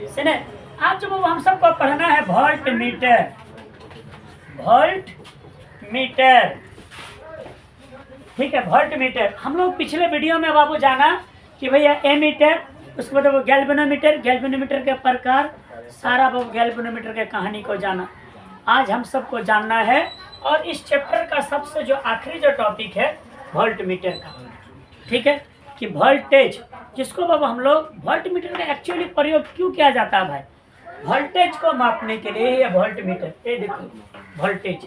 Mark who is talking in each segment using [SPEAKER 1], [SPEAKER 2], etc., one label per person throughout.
[SPEAKER 1] सुने, आज जो हम सबको पढ़ना है वोल्ट मीटर। वोल्ट मीटर, ठीक है। वोल्ट मीटर हम लोग पिछले वीडियो में बाबू जाना कि भैया एमीटर, उसके बाद वो गैल्वेनोमीटर, गैल्वेनोमीटर के प्रकार, सारा वो गैल्वेनोमीटर के कहानी को जाना आज हम सबको जानना है। और इस चैप्टर का सबसे जो आखिरी जो टॉपिक है वोल्ट मीटर का, ठीक है, कि वोल्टेज, जिसको बाबू हम लोग वोल्ट मीटर का एक्चुअली प्रयोग क्यों किया जाता है भाई, वोल्टेज को मापने के लिए। ये वोल्ट मीटर, ये देखो वोल्टेज,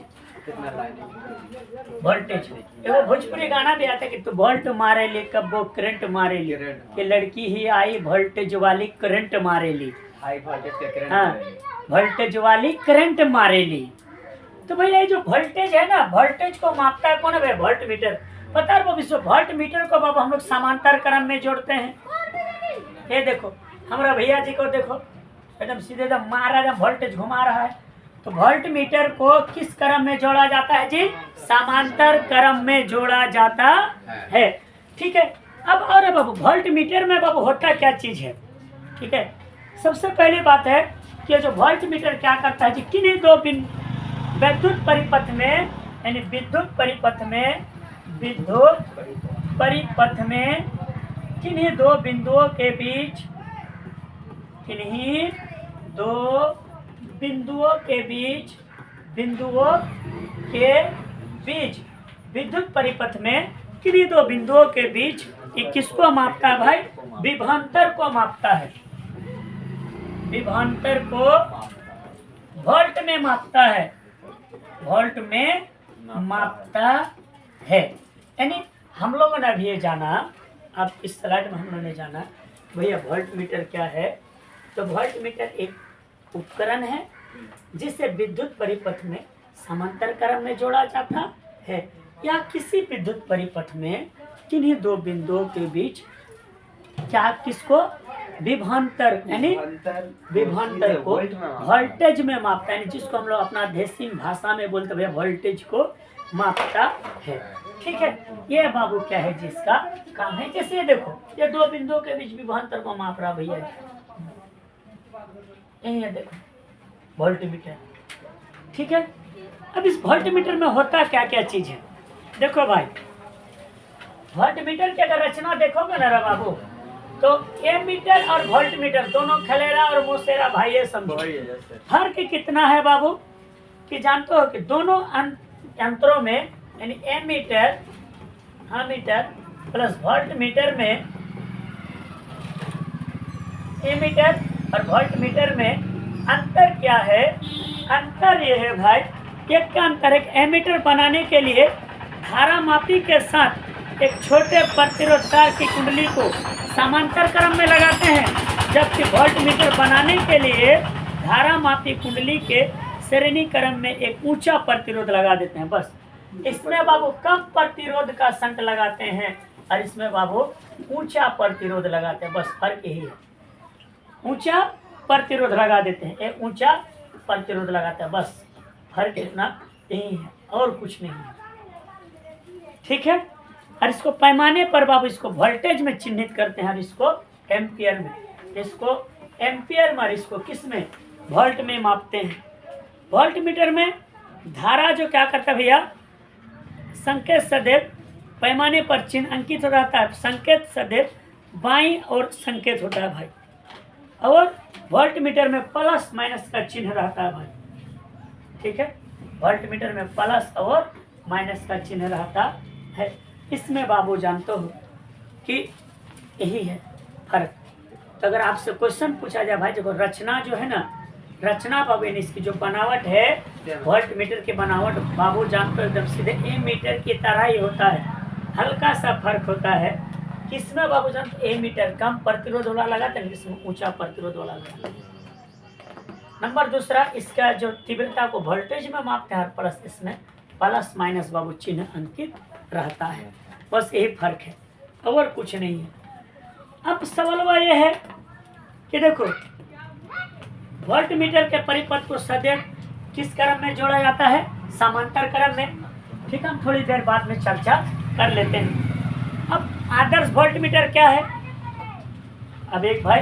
[SPEAKER 1] वोल्टेज। एगो भोजपुरी गाना भी आता है कि तू वोल्ट मारे ली कब वो करंट मारे ली, कि लड़की ही आई वोल्टेज वाली करंट मारे ली,
[SPEAKER 2] हाई वोल्टेज के करंट।
[SPEAKER 1] हाँ, वोल्टेज वाली करंट मारे ली। तो भैया ये जो वोल्टेज है ना, वोल्टेज को मापता है कौन है भाई, वोल्ट मीटर। पता है बाबू, वोल्ट मीटर को बाबू हम लोग समांतर क्रम में जोड़ते हैं। ये देखो हमारा भैया जी को देखो, एकदम सीधे एकदम मार रहा है, वोल्टेज घुमा रहा है। तो वोल्ट मीटर को किस क्रम में जोड़ा जाता है जी, समांतर क्रम में जोड़ा जाता है, ठीक है। अब और बाबू वोल्ट मीटर में बाबू होता क्या चीज है, ठीक है। सबसे पहली बात है कि जो वोल्ट मीटर क्या करता है जी, किन्हीं दो विद्युत परिपथ में, यानी विद्युत परिपथ में, विद्युत परिपथ में किन्हीं दो बिंदुओं के बीच, किन्हीं दो बिंदुओं के बीच, बिंदुओं के बीच, विद्युत परिपथ में किन्हीं दो बिंदुओं के बीच ये किसको मापता है भाई, विभवांतर को मापता है। विभवांतर को वोल्ट में मापता है, वोल्ट में मापता है। यानी हम लोगों ने अभी ये जाना, अब इस स्लाइड में हम लोगों ने जाना भैया वोल्ट मीटर क्या है। तो वोल्ट मीटर एक उपकरण है जिसे विद्युत परिपथ में समांतर क्रम में जोड़ा जाता है, या किसी विद्युत परिपथ में किन्हीं दो बिंदुओं के बीच क्या, किसको, विभवांतर, यानी विभवांतर को वोल्टेज में मापता है, जिसको हम लोग अपना देसी भाषा में बोलते भैया वोल्टेज को मापता है, ठीक है। ये बाबू क्या है जिसका काम है, जैसे ये देखो ये दो बिंदुओं के बीच विभवांतर को माप रहा भैया, यही है देखो वोल्ट मीटर, ठीक है। अब इस वोल्ट मीटर में होता क्या क्या चीज है, देखो भाई वोल्ट मीटर की अगर रचना देखोगे ना रे बाबू, तो एमीटर और वोल्ट मीटर दोनों खलेरा और मोसेरा भाई ये समझो। फर्क कितना है बाबू, कि जानते हो कि दोनों यंत्रों में, यानी ammeter, ammeter plus volt meter में, एमीटर और वोल्ट मीटर में अंतर क्या है। अंतर ये है भाई, एक का अंतर है, एमीटर बनाने के लिए धारा मापी के साथ एक छोटे प्रतिरोध तार की कुंडली को समांतर क्रम में लगाते हैं, जबकि वोल्ट मीटर बनाने के लिए धारा मापी कुंडली के श्रेणी क्रम में एक ऊंचा प्रतिरोध लगा देते हैं। बस इसमें बाबू कम प्रतिरोध का संट लगाते हैं और इसमें बाबू ऊंचा प्रतिरोध लगाते हैं, बस फर्क यही है। ऊंचा प्रतिरोध लगा देते हैं, एक ऊंचा प्रतिरोध लगाते हैं, बस फर्क इतना यही है और कुछ नहीं है, ठीक है। और इसको पैमाने पर बाबू इसको वोल्टेज में चिन्हित करते हैं, और इसको एम्पियर में, इसको एम्पियर में, इसको किस में, वोल्ट में मापते हैं। वोल्ट मीटर में धारा जो क्या करता है भैया, संकेत सदैव पैमाने पर चिन्ह अंकित हो रहता है, संकेत सदैव बाईं और संकेत होता है भाई, और वोल्ट मीटर में प्लस माइनस का चिन्ह रहता है भाई, ठीक है। वोल्ट मीटर में प्लस और माइनस का चिन्ह रहता है। इसमें बाबू जानते हो कि यही है फर्क। तो अगर आपसे क्वेश्चन पूछा जाए भाई, देखो रचना जो है ना, रचना बाबू इसकी जो बनावट है, वोल्ट मीटर की बनावट बाबू जानते हो एकदम सीधे ए मीटर की तरह ही होता है, हल्का सा फर्क होता है। किसमें बाबू जानते, ए मीटर कम प्रतिरोध वाला लगाते हैं, इसमें ऊंचा प्रतिरोध वाला लगाते हैं। नंबर दूसरा, इसका जो तीव्रता को वोल्टेज में मापते हैं, प्लस इसमें प्लस माइनस बाबू चिन्ह अंकित रहता है, बस यही फर्क है और कुछ नहीं है। अब सवाल यह है कि देखो वोल्ट मीटर के परिपथ को सदैव किस क्रम में जोड़ा जाता है, समांतर क्रम में, ठीक है। हम थोड़ी देर बाद में चर्चा कर लेते हैं। अब आदर्श वोल्ट मीटर क्या है, अब एक भाई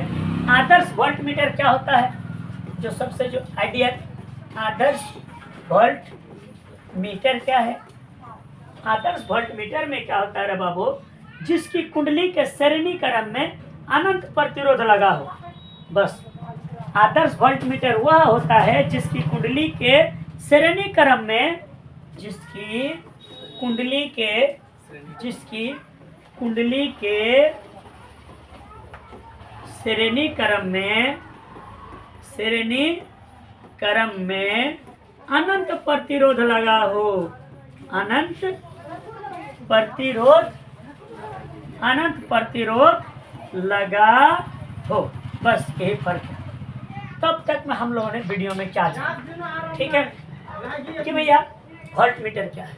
[SPEAKER 1] आदर्श वोल्ट मीटर क्या होता है, जो सबसे जो आइडियल आदर्श वोल्ट मीटर क्या है। आदर्श वोल्ट मीटर में क्या होता है रे बाबू, जिसकी कुंडली के श्रेणी क्रम में अनंत प्रतिरोध लगा हो। बस आदर्श वोल्ट मीटर वह होता है जिसकी कुंडली के श्रेणी क्रम में जिसकी कुंडली के श्रेणी क्रम में अनंत प्रतिरोध लगा हो। अनंत प्रतिरोध लगा हो, बस यही फर्क है। तब तक में हम लोगों ने वीडियो में क्या जाना, ठीक है कि भैया वोल्ट मीटर क्या है।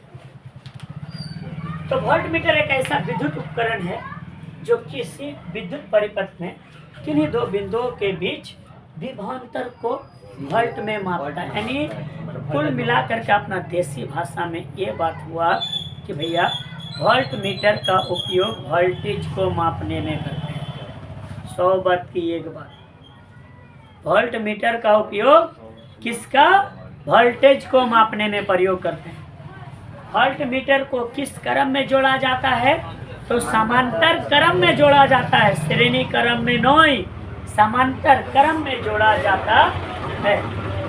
[SPEAKER 1] तो वोल्ट मीटर एक ऐसा विद्युत उपकरण है जो किसी विद्युत परिपथ में किन्हीं दो बिंदुओं के बीच विभवांतर को वोल्ट में मापता है। यानी कुल मिलाकर के अपना देसी भाषा में ये बात हुआ कि भैया वोल्ट मीटर का उपयोग वोल्टेज को मापने में करते हैं। 100 बात की एक बात, वोल्ट मीटर का उपयोग किसका, वोल्टेज को मापने में प्रयोग करते हैं। वोल्ट मीटर को किस क्रम में जोड़ा जाता है, तो समांतर क्रम में जोड़ा जाता है, श्रेणी क्रम में नहीं, समांतर क्रम में जोड़ा जाता है।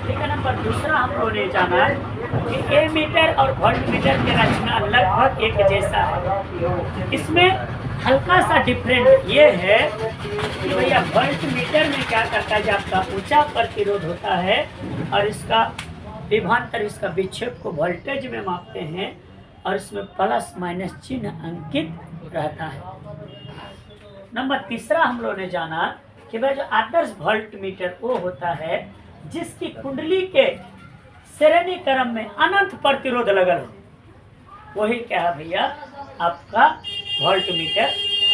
[SPEAKER 1] ठीक है। नंबर दूसरा हम लोगों ने जाना कि ए मीटर और वोल्ट मीटर की रचना लगभग एक जैसा है। इसमें हल्का सा डिफरेंट ये है कि भैया वोल्ट मीटर में क्या करता है, जब आपका ऊंचा प्रतिरोध होता है और इसका विभवांतर, इसका विक्षेप को वोल्टेज में मापते हैं और इसमें प्लस माइनस चिन्ह अंकित रहता है। नंबर तीसरा हम लोगों ने जाना कि भाई जो आदर्श वोल्ट मीटर वो होता है जिसकी कुंडली के श्रेणी क्रम में अनंत प्रतिरोध लगल हो। वही क्या है भैया आपका वोल्ट मीटर,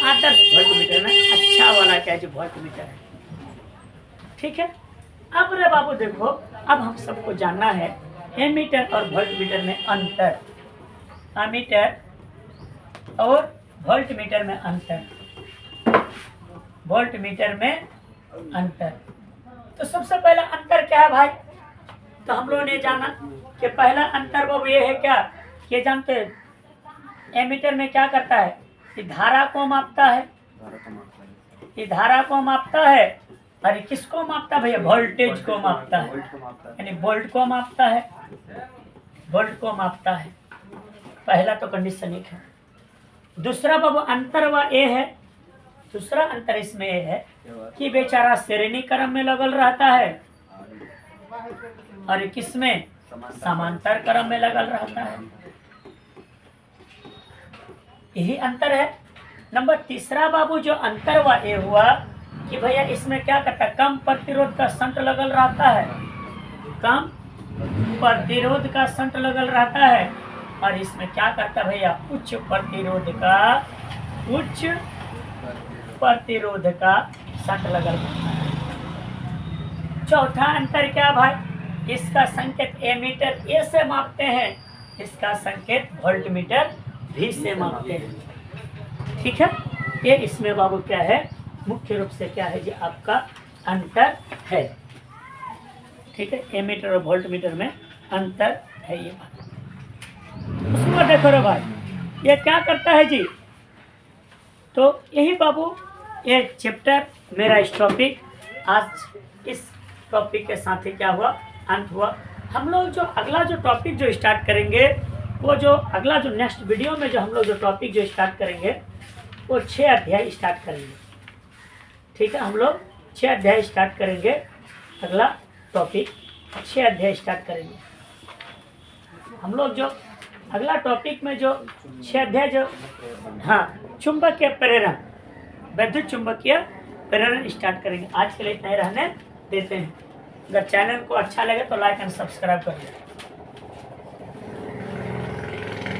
[SPEAKER 1] आदर्श वोल्ट मीटर में अच्छा वाला क्या है जो वोल्ट मीटर है। ठीक है। अब रे बाबू देखो, अब हम सबको जानना है एमीटर और वोल्ट मीटर में अंतर, एमीटर और वोल्ट मीटर में अंतर, वोल्ट मीटर में अंतर। तो सबसे पहला अंतर क्या है भाई, तो हम लोगों ने जाना कि पहला अंतर बाबू ये है क्या, ये जानते हैं एमीटर में क्या करता है, ये धारा को मापता है, ये धारा को मापता है, अरे किसको मापता है भैया, वोल्टेज को मापता है, यानी वोल्ट को मापता है, वोल्ट को मापता है। पहला तो कंडीशन एक है। दूसरा बाबू अंतर वह ये है, दूसरा अंतर इसमें ये है कि बेचारा श्रेणी क्रम में लगल रहता है और किसमें, समांतर क्रम में लगल रहता है। यही अंतर है। नंबर तीसरा बाबू जो अंतर हुआ ये हुआ कि भैया इसमें क्या करता है, कम प्रतिरोध का शंट लगल रहता है, कम प्रतिरोध का शंट लगल रहता है, और इसमें क्या करता है भैया उच्च प्रतिरोध का शंट लगल रहता है। चौथा अंतर क्या भाई, इसका संकेत एमीटर ए से मापते हैं, इसका संकेत वोल्ट मीटर भी से मापते हैं। ठीक है। ये इसमें बाबू क्या है, मुख्य रूप से क्या है जी आपका अंतर है। ठीक है। एमीटर और वोल्ट मीटर में अंतर है ये बात। उसको देखो रे भाई ये क्या करता है जी, तो यही बाबू ये चैप्टर मेरा इस टॉपिक, आज इस टॉपिक के साथ ही क्या हुआ, अंत हुआ। हम लोग जो अगला जो टॉपिक जो स्टार्ट करेंगे, वो जो अगला जो नेक्स्ट वीडियो में जो हम लोग जो टॉपिक जो स्टार्ट करेंगे वो 6 अध्याय स्टार्ट करेंगे। ठीक है। हम लोग 6 अध्याय स्टार्ट करेंगे, अगला टॉपिक 6 अध्याय स्टार्ट करेंगे हम लोग। जो अगला टॉपिक में जो 6 अध्याय जो चुंबकीय प्रेरण, विद्युत चुंबकीय प्रेरण स्टार्ट करेंगे। आज के लिए इतना ही रहने देते हैं। अगर चैनल को अच्छा लगे तो लाइक एंड सब्सक्राइब करिए।